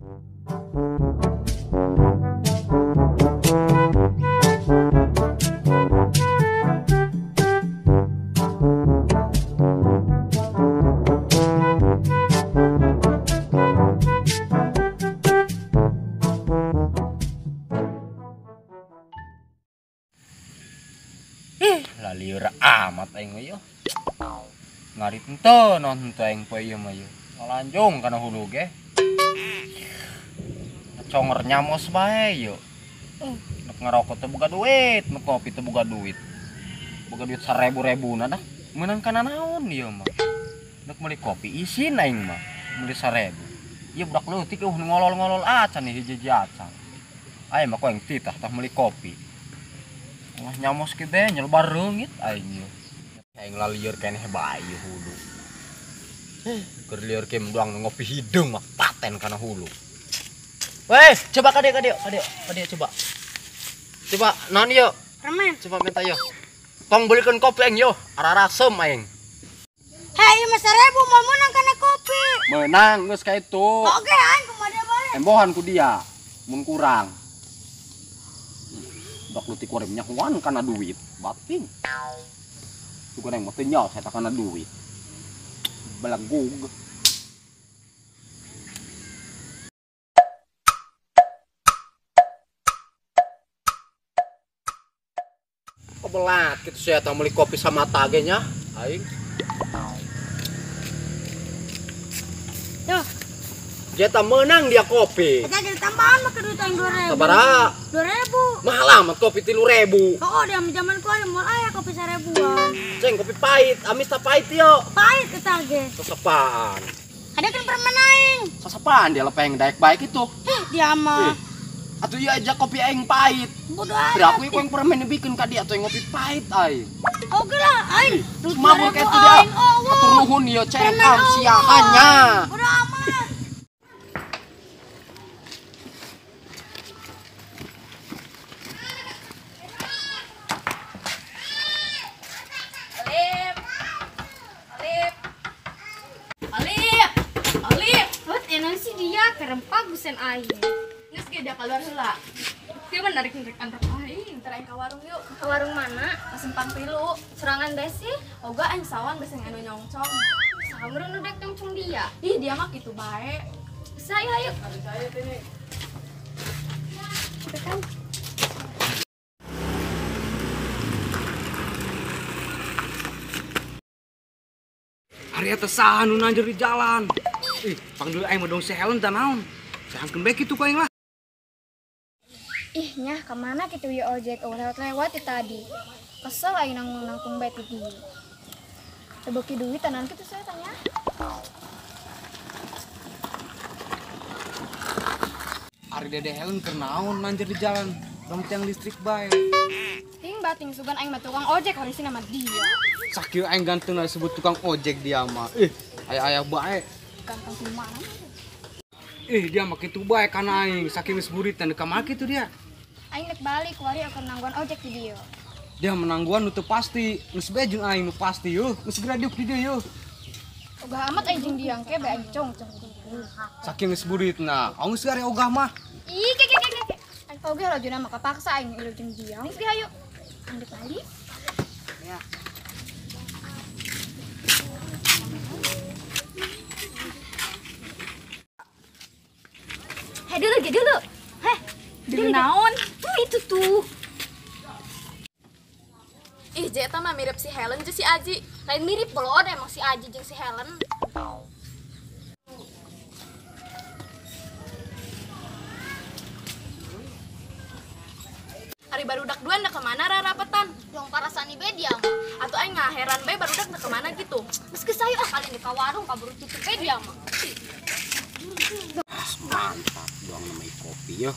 Liur amat aing yo. Ngarit ente non teu aing poe ieu mah yo. Ngalanjung kana hulu ge. Conger nyamos bae yo. Nek ngerokok teh boga duit, nek kopi teh boga duit. Boga duit 1000-1000 dah. Meunang kana naon ieu mah. Nek meuli kopi isin aing mah, meuli 1000. Ieu budak leutik ngolol-ngolol acan nih hiji-hiji acan. Aing mah ku aing titah tah meuli kopi. Wah nyamos ke teh nyelebar reungit aing ieu. Aing lalieur keneh bae hulu. Keur lieur ke doang ngopi hidung mah paten kana hulu. Weh, coba kadeu coba. Coba naon ieu? Permen. Coba minta ieu. Tong beulikeun kopi aing yo, arah rasem aing. Hei, ieu mah 1000 mau menang kana kopi. Menang geus ka itu. Oke, aing kumaha bae. Embohan ku dia. Mun kurang. Dak leutik warem nyahuan kana duit, bating. Sugan yang mah teu nyaos eta kana duit. Balagug. Kebelat kitu saya tah meuli kopi sama tage nya aing. Tuh, Jeta menang dia kopi. kita jadi tambahan mah ke duit aing 2000. Sabaraha? 2000. Mahal amat kopi 3000. Oh, di zaman ku aya moal aya kopi 1000-an. Ceng kopi pahit, amis tah pahit yo. Pahit eta ge. Sasapaan. Ada kan permen aing. Sasapaan dia lepeng daek baik itu. Dia mah. Atuh ieu aja kopi aing pahit. Bodoh amat. Berapa ieu yang permen bikin ka dia atuh yang ngopi pahit aing. Oke lah, aing. Mabuk eta dia. Atur nuhun ieu ceng am siahannya. Bodoh amat. Enak sih dia kerempak gusen aing. Geus ge da keluar heula. Dia mah narik-narik antrok aing, teu aing ka warung yuk. Ke warung mana? Sempang tilu, serangan desi, oga aing sawan geus anu nyongcong. Sahamreun nu dek nyongcong dia. Ih, dia mah kitu bae. Saya yuk. Saya teh. Tekan. Ari eta saha nu nanjeur di jalan. Ih, panggil aing mah dong si Helen teh naon? Sangkeun bae kitu ku aing lah. Ih, nyah kemana gitu ya ojek lewat tadi. Kesel aing nangtung bae ti dieu. Tebeki duit tanan kitu saya tanya. Ari Dede Helen keur naon nanjeur di jalan? Rambut yang listrik bae. Ting bating sugan aing mah tukang ojek harusnya nama dia. Sakieu aing ganteng disebut tukang ojek dia mah. Ih, aya-aya bae. Ganteng di mana? Dia mah kitu bae kana aing, saking geus buritan ka mana kitu dia. Aing nek balik wari akan nangguan ojek di dieu. Dia menangguan nu teu pasti, geus bae jeung aing nu pasti yeuh, geus segera diuk di dieu yeuh. Ogah amat aing jeung diang ke bae aing cong-cong. Saking geus buritna, aung geus gare ogah mah. Ih, ke. Aing oge rajuna mah kapaksa aing ilu jeung diang. Geus hayu. Aing balik. Ya. Dulu. Heh, dulu naon? Itu tuh. Ih, Jeta mah mirip si Helen jeung si Aji. Lain mirip belon emang si Aji jeung si Helen. Ari barudak dua ndak kemana rarapetan? Yang parasani bae dia mah. Atau aing ngaheran bae barudak ndak kemana gitu. Geus geus hayu kali di ka warung kaburu tutup bae dia mah. Mantap doang namanya kopi yo.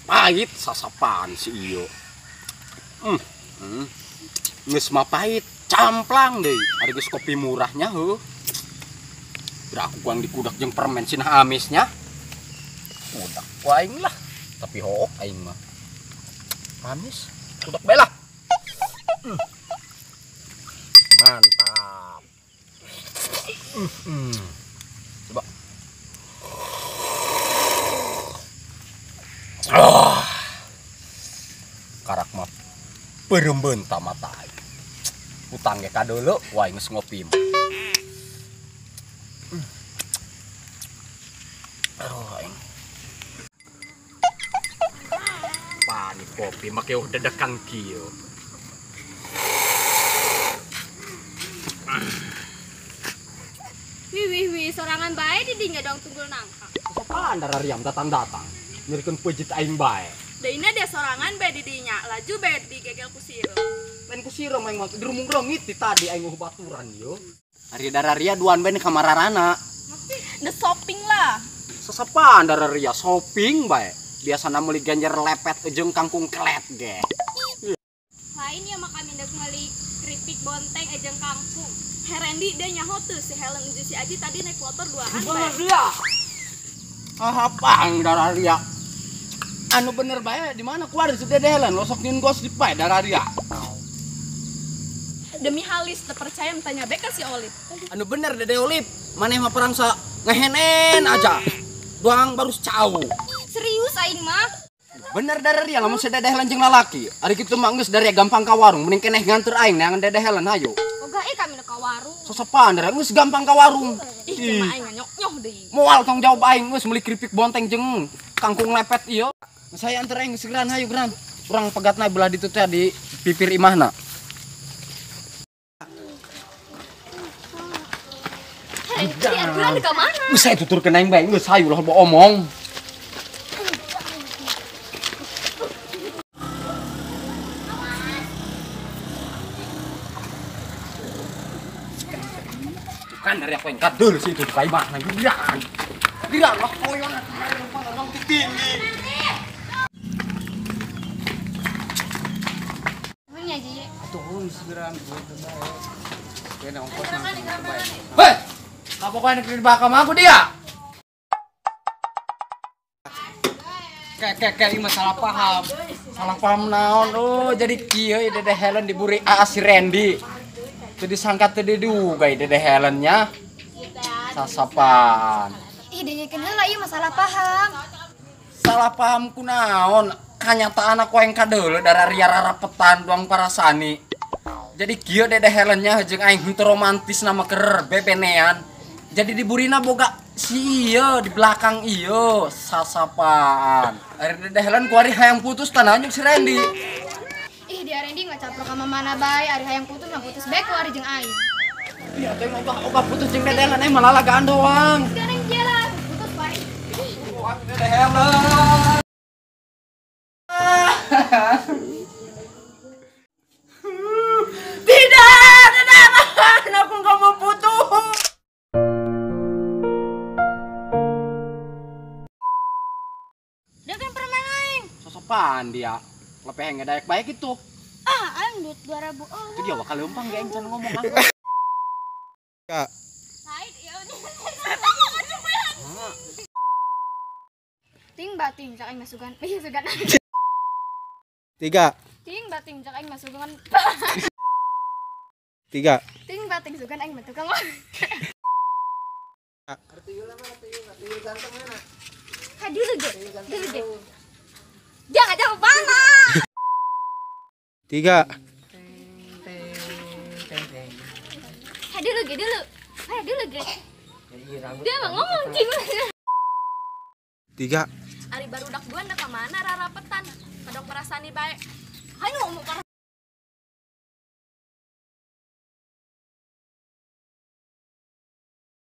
Pahit sasapaan si iyo. Geus mah pahit, camplang deui. Ari geus kopi murahnya heuh. Beraku kuang dikudak jeung permen cenah amisnya. Kudak ku aing lah, tapi hook aing mah. Amis, kudak bae lah. Mantap. Coba. Karak mah beremben tamatai. Utangnya ka dulu, wah geus ngopi. Pani kopi make dadakan kieu. Wih, sorangan bae di dinya dong tunggul nangka. Sapaan darariam datang-datang. Nyerikeun pejit aing bae. Daina dia sorangan bae di dinya, laju bae digegel ku siro. Lain ku sirem aing mah dirumung-rumit ti tadi aing baturan yo. Ari dararia duan bae ka mararana. The shopping lah. Sesapaan dararia shopping bae. Biasana meuli ganjar lepet jeung kangkung kelet ge. Lain ya mah kami ndak meuli keripik bonteng jeung kangkung. Herendi dia nyaho tuh si Helen jeung si Aji tadi naik motor duaan bae. Apaan dararia? Anu bener bae di mana kuar si Dede Helen lo sok nyun gosip bae dararia. Demi halis terpercaya tanya beka si Olip. Anu bener Dede Olip, maneh mah perang sa ngehenen aja. Doang baru cau. Serius aing mah. Bener dararia lamun si Dede Helen jeung lalaki. Ari kitu mah geus dari gampang ka warung, mending keneh nganter aing neangan Dede Helen hayu. Oga kami ka warung. Sesepaan dararia geus gampang ka warung. Ih, mah aing nyok-nyok deui. Moal tong jawab aing geus meuli keripik bonteng jeung kangkung lepet ieu. Saya antar aing geus geran hayu geran. Urang pegatna belah ditu teh di pipir imahna. Jadi aturan ke mana? Geus saya tuturkeun aing bae geus hayu lah omong. Kan dari aku yang kadul sih itu kai mah nang giran. Giran lah koyon orang tinggi. Punya Ji. Atuh geus gitu bae. Kena ongkos nang bae. Heh. Kapoknya negeri bakam aku dia. Kayak ini masalah paham. Salah paham naon. Oh, jadi kieu Dede Helen diburi si Randy. Teu disangka teu diduga Dede Helennya. Sasapan. Ih, dengekeun heula ieu masalah paham. Salah paham kunaon? Kanyataan aku yang kadeuleu dararia rarapetan doang parasani. Jadi kieu Dede Helennya jeung aing henteu romantis nama keur bebenean. Jadi diburina boga si ieu di belakang ieu sasapan. Ari Dede Helen ku ari hayang putus tanaon jeung si Randy. Ih, dia Randy ngacaprok sama mana bae, ari hayang putus mah putus bae ku ari jeung aing. Iya teh oga putus jeung Dede Helen aing malah lalagaan doang. Sekarang jalan, putus bae. Dede Helen. Tidak, Dede Helen, aku enggak mau putus. Dagang permen aing. Sosopan dia. Lepeh ngedaek baik itu. Ah, aing duit 2000. Oh, Itu dia wakal leumpang ge aing can ngomong aku. Said ya ini. Ting bating cak aing masukan. Ih, sugan. 3 Ting bating cak aing masukan. 3 Ting bating sugan aing mah tukang. Dulu ge. Jangan jauh banget. 3 Dulu ge. Dia mah ngomong cing. 3 Ari barudak dua ka mana rarapetan. Padok perasaan bae. Hayu ngomong